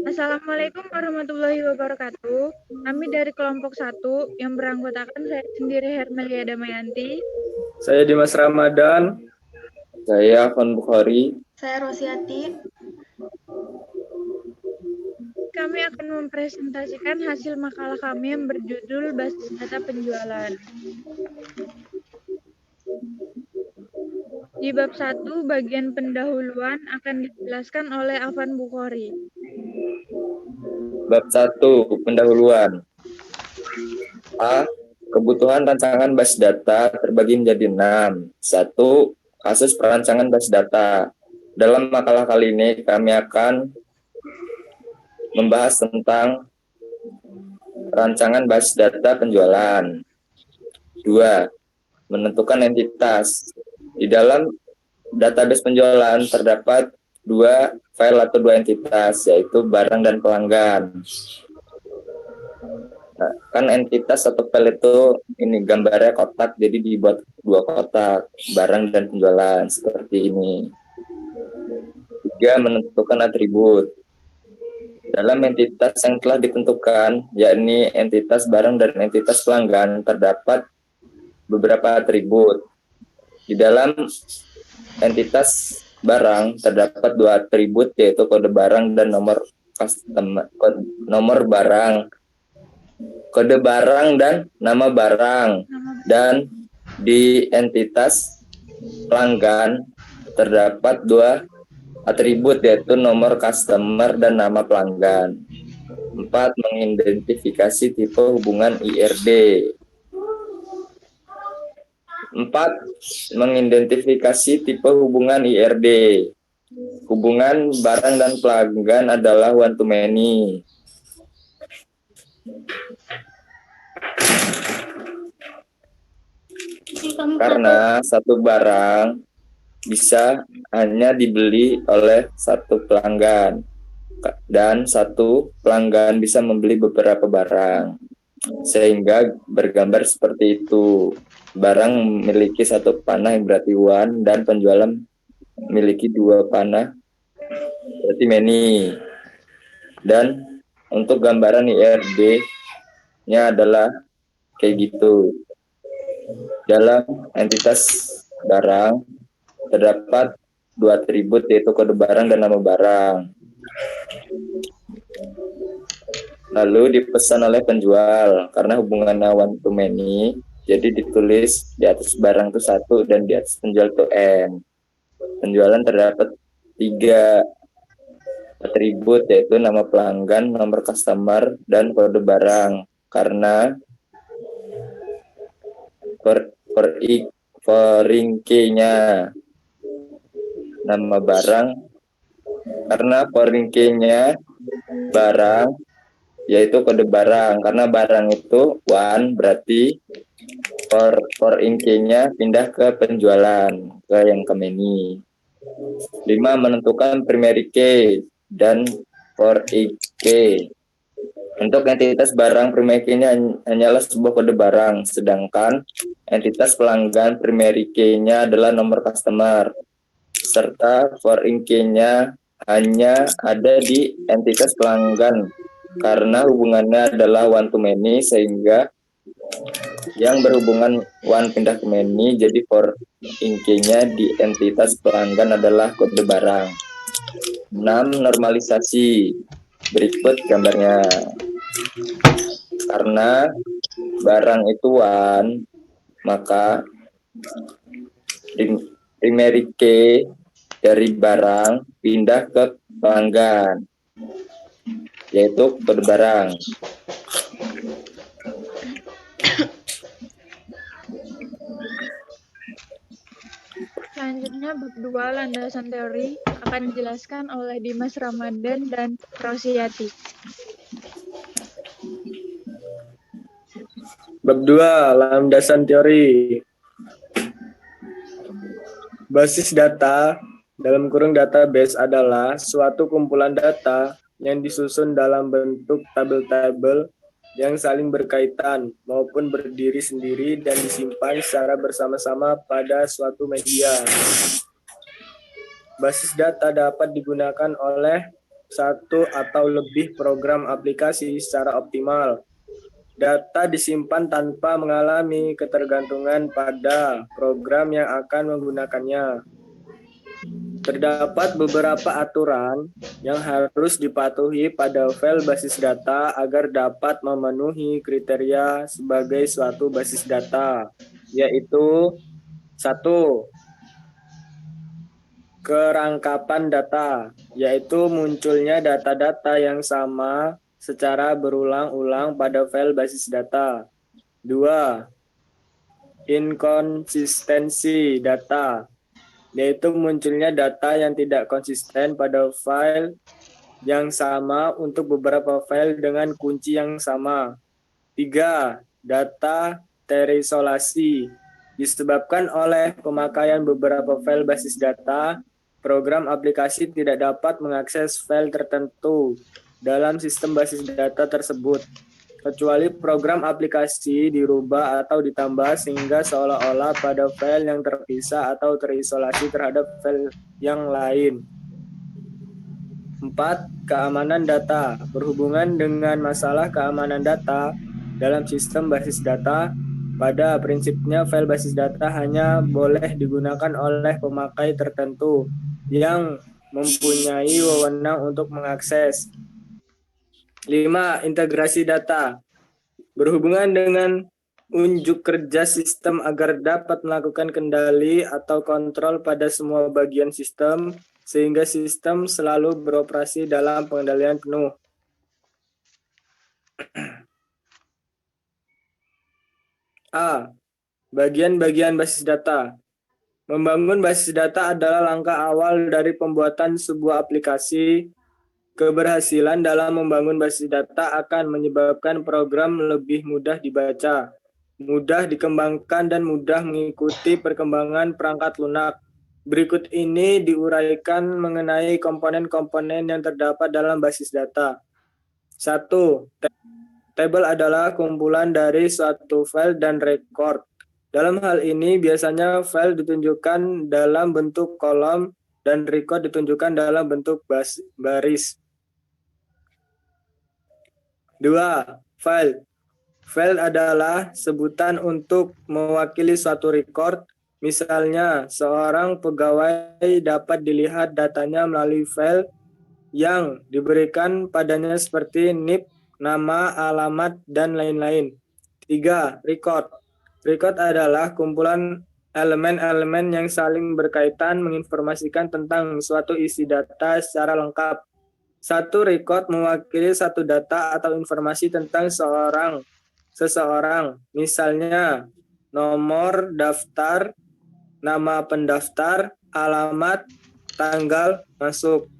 Assalamualaikum warahmatullahi wabarakatuh. Kami dari kelompok 1 yang beranggotakan saya sendiri Hermelia Damayanti. Saya Dimas Ramadan. Saya Afan Bukhari. Saya Rosiati. Kami akan mempresentasikan hasil makalah kami yang berjudul Basis Data Penjualan. Di bab 1, bagian pendahuluan akan dijelaskan oleh Afan Bukhari. Bab 1, pendahuluan. A. Kebutuhan rancangan basis data terbagi menjadi 6. 1. Kasus perancangan basis data. Dalam makalah kali ini kami akan membahas tentang rancangan basis data penjualan. 2. Menentukan entitas. Di dalam database penjualan terdapat 2 file atau 2 entitas, yaitu barang dan pelanggan. Nah, kan entitas atau file itu ini gambarnya kotak, jadi dibuat 2 kotak, barang dan penjualan seperti ini. 3. Menentukan atribut. Dalam entitas yang telah ditentukan, yakni entitas barang dan entitas pelanggan, terdapat beberapa atribut. Di dalam entitas barang terdapat 2 atribut, yaitu kode barang dan nomor barang. Kode barang dan nama barang. Dan di entitas pelanggan terdapat 2 atribut, yaitu nomor customer dan nama pelanggan. 4. Mengidentifikasi tipe hubungan IRD. 4. Mengidentifikasi tipe hubungan IRD. Hubungan barang dan pelanggan adalah one to many. Karena satu barang bisa hanya dibeli oleh satu pelanggan, dan satu pelanggan bisa membeli beberapa barang, sehingga bergambar seperti itu. Barang memiliki 1 panah yang berarti one, dan penjualan memiliki 2 panah berarti many. Dan untuk gambaran IRD-nya adalah kayak gitu. Dalam entitas barang terdapat 2 atribut, yaitu kode barang dan nama barang. Lalu dipesan oleh penjual, karena hubungannya one to many, jadi ditulis di atas barang itu 1 dan di atas penjual itu N. Penjualan terdapat 3 atribut, yaitu nama pelanggan, nomor customer, dan kode barang. Karena foreign-key-nya nama barang, karena foreign-key-nya barang, yaitu kode barang. Karena barang itu one, berarti foreign-key-nya pindah ke penjualan, ke yang ke many. 5. Menentukan primary key dan foreign key. Untuk entitas barang, primary key-nya hanyalah sebuah kode barang, sedangkan entitas pelanggan, primary key-nya adalah nomor customer, serta foreign key-nya hanya ada di entitas pelanggan, karena hubungannya adalah one to many, sehingga yang berhubungan one pindah ke many, jadi foreign key-nya di entitas pelanggan adalah kode barang. 6. Normalisasi. Berikut gambarnya. Karena barang itu one, maka primary key dari barang pindah ke pelanggan, yaitu kode barang. Selanjutnya bab 2, landasan teori, akan dijelaskan oleh Dimas Ramadan dan Rosiati. Bab 2, landasan teori. Basis data dalam kurung database adalah suatu kumpulan data yang disusun dalam bentuk tabel-tabel yang saling berkaitan maupun berdiri sendiri dan disimpan secara bersama-sama pada suatu media. Basis data dapat digunakan oleh satu atau lebih program aplikasi secara optimal. Data disimpan tanpa mengalami ketergantungan pada program yang akan menggunakannya. Terdapat beberapa aturan yang harus dipatuhi pada file basis data agar dapat memenuhi kriteria sebagai suatu basis data, yaitu 1. Kerangkapan data, yaitu munculnya data-data yang sama secara berulang-ulang pada file basis data. 2. Inkonsistensi data, yaitu munculnya data yang tidak konsisten pada file yang sama untuk beberapa file dengan kunci yang sama. 3. Data terisolasi, disebabkan oleh pemakaian beberapa file basis data, program aplikasi tidak dapat mengakses file tertentu dalam sistem basis data tersebut, kecuali program aplikasi dirubah atau ditambah sehingga seolah-olah pada file yang terpisah atau terisolasi terhadap file yang lain. 4. Keamanan data. Berhubungan dengan masalah keamanan data dalam sistem basis data, pada prinsipnya file basis data hanya boleh digunakan oleh pemakai tertentu yang mempunyai wewenang untuk mengakses. 5. Integrasi data. Berhubungan dengan unjuk kerja sistem agar dapat melakukan kendali atau kontrol pada semua bagian sistem, sehingga sistem selalu beroperasi dalam pengendalian penuh. A. Bagian-bagian basis data. Membangun basis data adalah langkah awal dari pembuatan sebuah aplikasi. Keberhasilan dalam membangun basis data akan menyebabkan program lebih mudah dibaca, mudah dikembangkan, dan mudah mengikuti perkembangan perangkat lunak. Berikut ini diuraikan mengenai komponen-komponen yang terdapat dalam basis data. 1. Tabel adalah kumpulan dari suatu file dan record. Dalam hal ini, biasanya file ditunjukkan dalam bentuk kolom dan record ditunjukkan dalam bentuk baris. 2. File. File adalah sebutan untuk mewakili suatu record. Misalnya, seorang pegawai dapat dilihat datanya melalui file yang diberikan padanya seperti NIP, nama, alamat, dan lain-lain. 3. Record. Record adalah kumpulan elemen-elemen yang saling berkaitan menginformasikan tentang suatu isi data secara lengkap. Satu record mewakili satu data atau informasi tentang seseorang, misalnya nomor daftar, nama pendaftar, alamat, tanggal masuk.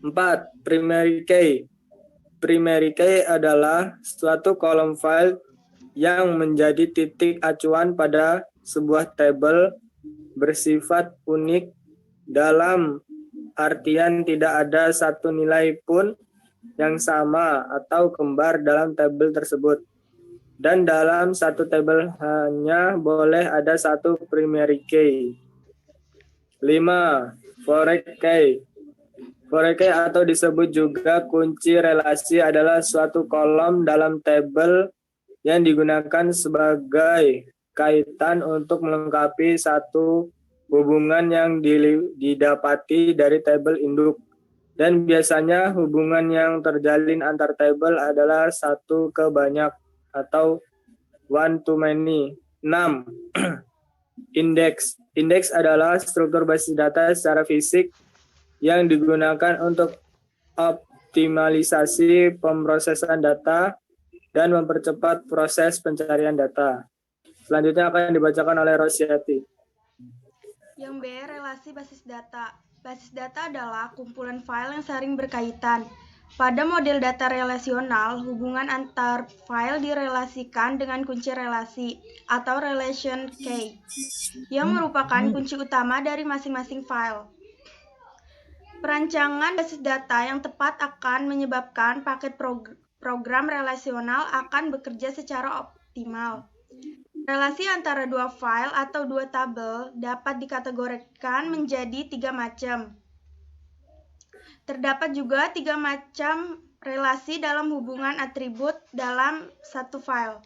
4. Primary key. Primary key adalah suatu kolom file yang menjadi titik acuan pada sebuah tabel, bersifat unik dalam artian tidak ada satu nilai pun yang sama atau kembar dalam tabel tersebut. Dan dalam satu tabel hanya boleh ada satu primary key. 5. Foreign key. Foreign key atau disebut juga kunci relasi adalah suatu kolom dalam tabel yang digunakan sebagai kaitan untuk melengkapi satu hubungan yang didapati dari tabel induk, dan biasanya hubungan yang terjalin antar tabel adalah satu ke banyak atau one to many. 6. Indeks. Indeks adalah struktur basis data secara fisik yang digunakan untuk optimalisasi pemrosesan data dan mempercepat proses pencarian data. Selanjutnya akan dibacakan oleh Rosyati. Yang B, relasi basis data. Basis data adalah kumpulan file yang saling berkaitan. Pada model data relasional, hubungan antar file direlasikan dengan kunci relasi atau relation key, yang merupakan kunci utama dari masing-masing file. Perancangan basis data yang tepat akan menyebabkan paket program relasional akan bekerja secara optimal. Relasi antara dua file atau dua tabel dapat dikategorikan menjadi 3 macam. Terdapat juga 3 macam relasi dalam hubungan atribut dalam satu file.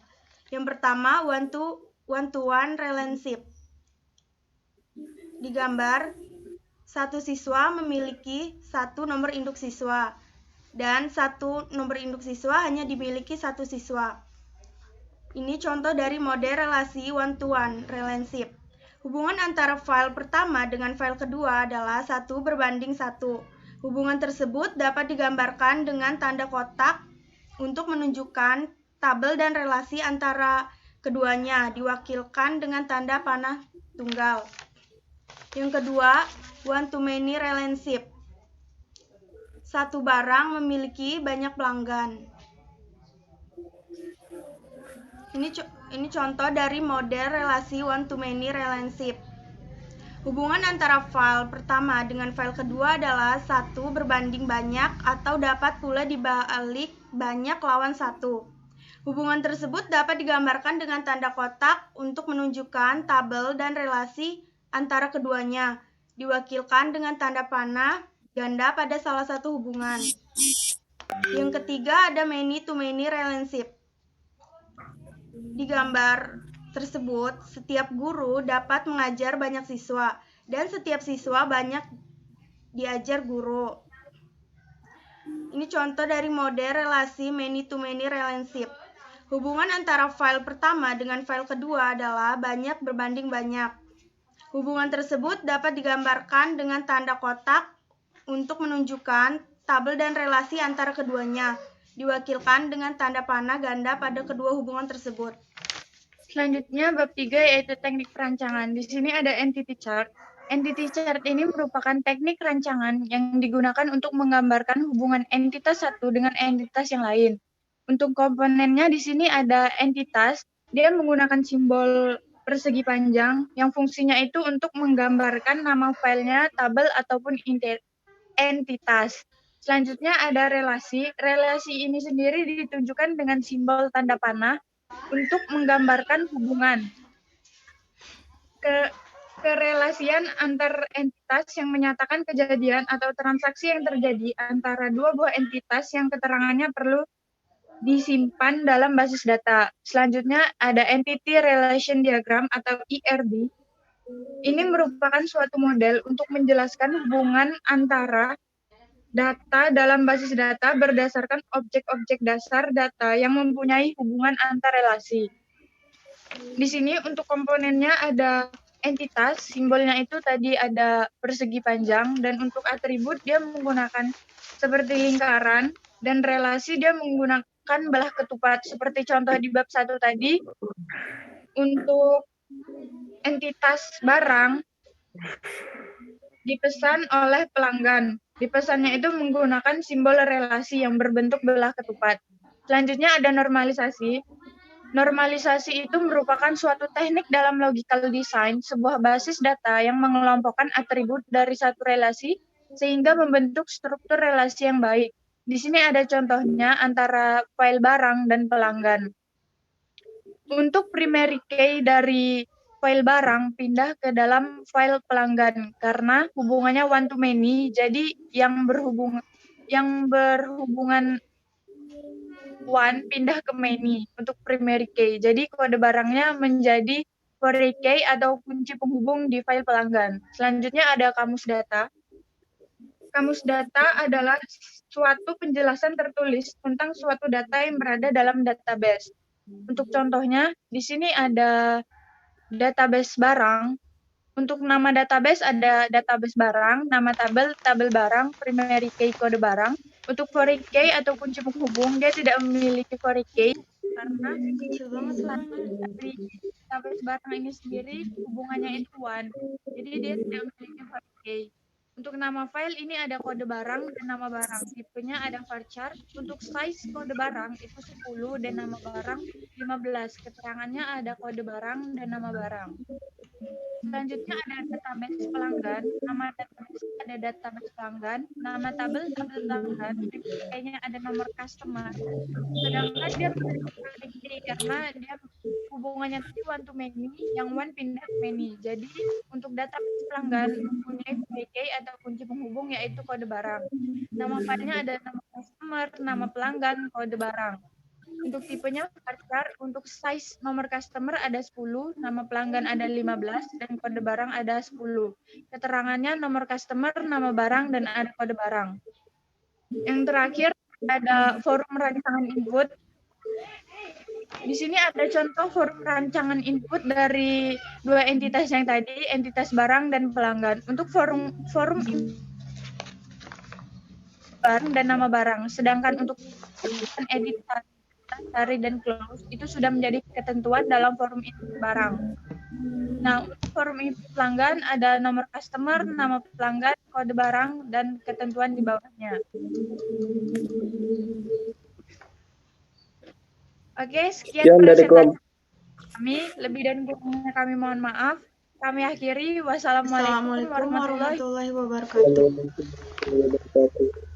Yang pertama, one-to-one relationship. Di gambar, satu siswa memiliki satu nomor induk siswa, dan satu nomor induk siswa hanya dimiliki satu siswa. Ini contoh dari model relasi one-to-one relationship. Hubungan antara file pertama dengan file kedua adalah 1:1. Hubungan tersebut dapat digambarkan dengan tanda kotak untuk menunjukkan tabel dan relasi antara keduanya, diwakilkan dengan tanda panah tunggal. Yang kedua, one-to-many relationship. Satu barang memiliki banyak pelanggan. Ini contoh dari model relasi one-to-many relationship. Hubungan antara file pertama dengan file kedua adalah 1:banyak atau dapat pula dibalik banyak lawan 1. Hubungan tersebut dapat digambarkan dengan tanda kotak untuk menunjukkan tabel dan relasi antara keduanya, diwakilkan dengan tanda panah ganda pada salah satu hubungan. Yang ketiga ada many-to-many relationship. Di gambar tersebut, setiap guru dapat mengajar banyak siswa, dan setiap siswa banyak diajar guru. Ini contoh dari model relasi many-to-many relationship. Hubungan antara file pertama dengan file kedua adalah banyak berbanding banyak. Hubungan tersebut dapat digambarkan dengan tanda kotak untuk menunjukkan tabel dan relasi antara keduanya, diwakilkan dengan tanda panah ganda pada kedua hubungan tersebut. Selanjutnya bab 3 yaitu teknik perancangan. Di sini ada entity chart. Entity chart ini merupakan teknik rancangan yang digunakan untuk menggambarkan hubungan entitas satu dengan entitas yang lain. Untuk komponennya di sini ada entitas, dia menggunakan simbol persegi panjang yang fungsinya itu untuk menggambarkan nama filenya, tabel ataupun entitas. Selanjutnya ada relasi. Relasi ini sendiri ditunjukkan dengan simbol tanda panah untuk menggambarkan hubungan kerelasian antar entitas yang menyatakan kejadian atau transaksi yang terjadi antara dua buah entitas yang keterangannya perlu disimpan dalam basis data. Selanjutnya ada Entity Relation Diagram atau ERD. Ini merupakan suatu model untuk menjelaskan hubungan antara data dalam basis data berdasarkan objek-objek dasar data yang mempunyai hubungan antar relasi. Di sini untuk komponennya ada entitas, simbolnya itu tadi ada persegi panjang, dan untuk atribut dia menggunakan seperti lingkaran, dan relasi dia menggunakan belah ketupat, seperti contoh di bab 1 tadi. Untuk entitas barang dipesan oleh pelanggan. Dipesannya itu menggunakan simbol relasi yang berbentuk belah ketupat. Selanjutnya ada normalisasi. Normalisasi itu merupakan suatu teknik dalam logical design, sebuah basis data yang mengelompokkan atribut dari satu relasi sehingga membentuk struktur relasi yang baik. Di sini ada contohnya antara file barang dan pelanggan. Untuk primary key dari file barang pindah ke dalam file pelanggan karena hubungannya one to many, jadi yang berhubungan one pindah ke many untuk primary key. Jadi kode barangnya menjadi query key atau kunci penghubung di file pelanggan. Selanjutnya ada kamus data. Kamus data adalah suatu penjelasan tertulis tentang suatu data yang berada dalam database. Untuk contohnya, di sini ada database barang. Untuk nama database ada database barang, nama tabel, tabel barang, primary key kode barang. Untuk query key atau kunci penghubung, dia tidak memiliki query key karena dari database barang ini sendiri hubungannya itu one. Jadi dia tidak memiliki query key. Untuk nama file ini ada kode barang dan nama barang. Tipenya ada varchar. Untuk size kode barang itu 10 dan nama barang 15. Keterangannya ada kode barang dan nama barang. Selanjutnya ada database pelanggan. Nama database ada database pelanggan. Nama tabel pelanggan. Kayaknya ada nomor customer. Sedangkan dia memiliki query key karena dia hubungannya tadi one to many, yang one pindah ke many. Jadi untuk database pelanggan mempunyai VK atau kunci penghubung yaitu kode barang. Nama filenya ada nama customer, nama pelanggan, kode barang. Untuk tipenya varchar, untuk size nomor customer ada 10, nama pelanggan ada 15, dan kode barang ada 10. Keterangannya nomor customer, nama barang, dan ada kode barang. Yang terakhir ada forum rancangan input. Di sini ada contoh forum rancangan input dari dua entitas yang tadi, entitas barang dan pelanggan. Untuk forum barang dan nama barang. Sedangkan untuk edit cari dan close itu sudah menjadi ketentuan dalam forum input barang. Nah, untuk forum input pelanggan ada nomor customer, nama pelanggan, kode barang, dan ketentuan di bawahnya. Oke, sekian dari presentasi kami. Lebih dan kurangnya kami mohon maaf. Kami akhiri. Wassalamualaikum Assalamualaikum warahmatullahi warahmatullahi wabarakatuh. kelompok.